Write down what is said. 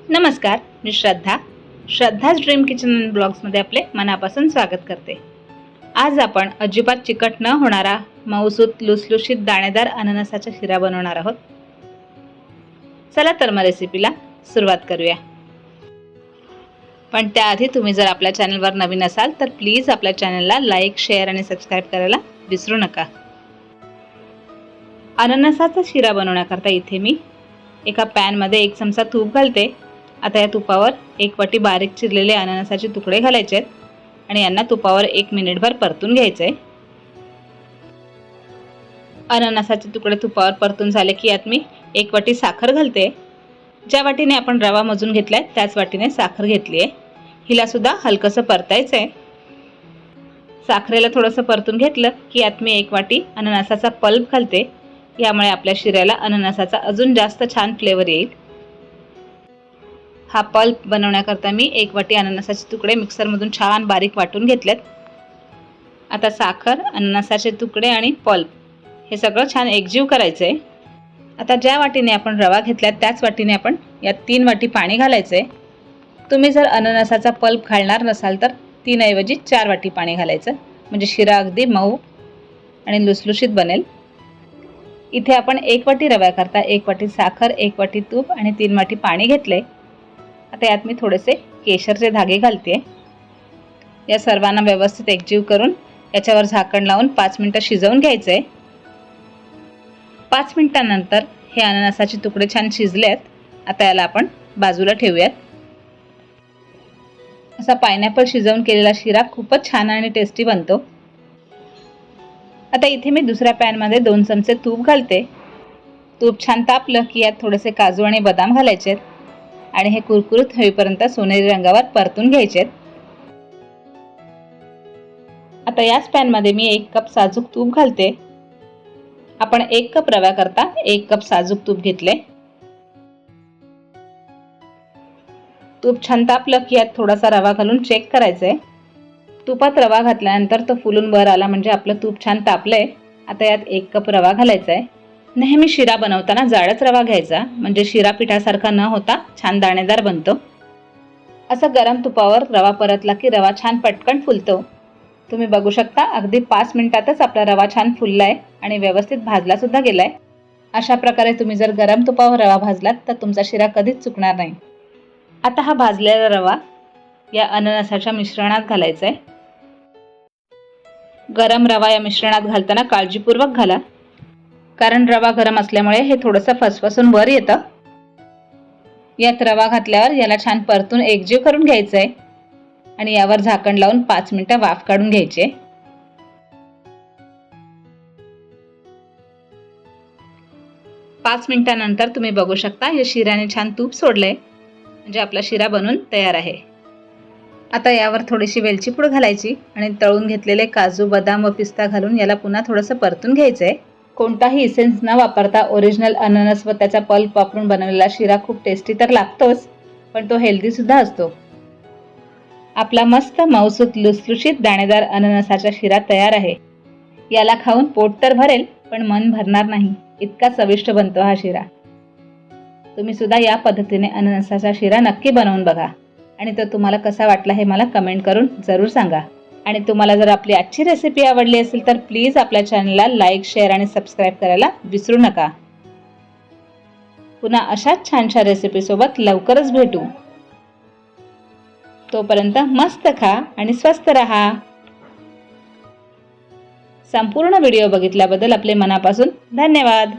नमस्कार, मी श्रद्धाज dream kitchen and ब्लॉग्समध्ये आपले मनापासून स्वागत करते। आज आपण अजिबात चिकट न होणारा मऊसूत लुसलुशीत दाणेदार अननसाचा शिरा बनवणार आहोत। चला तर मग रेसिपीला सुरुवात करूया। पण त्याआधी तुम्ही जर आपल्या चॅनलवर नवीन असाल तर प्लीज आपल्या चॅनलला लाईक, शेअर आणि सबस्क्राईब करायला विसरू नका। अननसाचा शिरा बनवण्याकरता इथे मी एका पॅनमध्ये 1 चमचा तूप घालते। आता या तुपावर 1 वाटी बारीक चिरलेले अननसाचे तुकडे घालायचे आहेत आणि यांना तुपावर 1 मिनिटभर परतून घ्यायचे। अननसाचे तुकडे तुपावर परतून झाले की यात मी 1 वाटी साखर घालते। ज्या वाटीने आपण रवा मोजून घेतलाय त्याच वाटीने साखर घेतली आहे। हिला सुद्धा हलकसं परतायचं आहे। साखरेला थोडंसं परतून घेतलं की यात मी 1 वाटी अननसाचा पल्प घालते। यामुळे आपल्या शिऱ्याला अननसाचा अजून जास्त छान फ्लेवर येईल। हा पल्प बनवण्याकरता मी 1 वाटी अननसाचे तुकडे मिक्सरमधून छान बारीक वाटून घेतलेत। आता साखर, अननसाचे तुकडे आणि पल्प हे सगळं छान एकजीव करायचं आहे। आता ज्या वाटीने आपण रवा घेतला त्याच वाटीने आपण यात 3 वाटी पाणी घालायचं आहे। तुम्ही जर अननसाचा पल्प घालणार नसाल तर 3 ऐवजी 4 वाटी पाणी घालायचं, म्हणजे शिरा अगदी मऊ आणि लुसलुशीत बनेल। इथे आपण 1 वाटी रव्याकरता 1 वाटी साखर, 1 वाटी तूप आणि 3 वाटी पाणी घेतले। आता यात मी थोडेसे केशरचे धागे घालते। या सर्वांना व्यवस्थित एकजीव करून याच्यावर झाकण लावून 5 मिनिटं शिजवून घ्यायचे आहे। 5 मिनिटांनंतर हे अननसाचे तुकडे छान शिजले आहेत। आता याला आपण बाजूला ठेवूयात। असा पायनॅपल शिजवून केलेला शिरा खूपच छान आणि टेस्टी बनतो। आता इथे मी दुसऱ्या पॅनमध्ये 2 चमचे तूप घालते। तूप छान तापलं की यात थोडेसे काजू आणि बदाम घालायचे आहेत आणि हे कुरकुरीत होईपर्यंत सोनेरी रंगावर परतून घ्यायचे आहेत। आता याच पॅनमध्ये मी 1 कप साजूक तूप घालते। आपण 1 कप रव्याकरता 1 कप साजूक तूप घेतले। तूप छान तापलं की यात थोडासा रवा घालून चेक करायचंय। तुपात रवा घातल्यानंतर तो फुलून वर आला म्हणजे आपलं तूप छान तापलंय। आता यात 1 कप रवा घालायचा आहे। नेहमी शिरा बनवताना जाडच रवा घ्यायचा, म्हणजे शिरा पिठासारखा न होता छान दाणेदार बनतो। असं गरम तुपावर रवा परतला की रवा छान पटकन फुलतो। तुम्ही बघू शकता अगदी 5 मिनिटातच आपला रवा छान फुललाय आणि व्यवस्थित भाजला सुद्धा गेलाय। अशा प्रकारे तुम्ही जर गरम तुपावर रवा भाजलात तर तुमचा शिरा कधीच चुकणार नाही। आता हा भाजलेला रवा या अननसाच्या मिश्रणात घालायचा आहे। गरम रवा या मिश्रणात घालताना काळजीपूर्वक घाला, कारण रवा गरम असल्यामुळे हे थोडंसं फसफसून वर येतं। यात रवा घातल्यावर याला छान परतून एकजीव करून घ्यायचं आहे आणि यावर झाकण लावून 5 मिनिटं वाफ काढून घ्यायचे। 5 मिनिटांनंतर तुम्ही बघू शकता या शिऱ्याने छान तूप सोडलंय, म्हणजे आपला शिरा बनून तयार आहे। आता यावर थोडीशी वेलची पूड घालायची आणि तळून घेतलेले काजू, बदाम व पिस्ता घालून याला पुन्हा थोडंसं परतून घ्यायचंय। कोणताही इसेन्स न वापरता ओरिजिनल अननस व त्याचा पल्प वापरून बनवलेला शिरा खूप टेस्टी तर लागतोच, पण तो हेल्दी सुद्धा असतो। आपला मस्त मऊसूत लुसलुशीत दाणेदार अननसाचा शिरा तयार आहे। याला खाऊन पोट तर भरेल पण मन भरणार नाही, इतका चविष्ट बनतो हा शिरा। तुम्ही सुद्धा या पद्धतीने अननसाचा शिरा नक्की बनवून बघा आणि तो तुम्हाला कसा वाटला हे मला कमेंट करून जरूर सांगा। आणि तुम्हाला जर आपली आजची रेसिपी आवडली असेल तर प्लीज आपल्या चॅनलला लाईक, शेअर आणि सबस्क्राईब करायला विसरू नका। पुन्हा अशाच छानशा रेसिपी सोबत लवकरच भेटू। तोपर्यंत मस्त खा आणि स्वस्त रहा। संपूर्ण व्हिडिओ बघितल्याबद्दल आपले मनापासून धन्यवाद।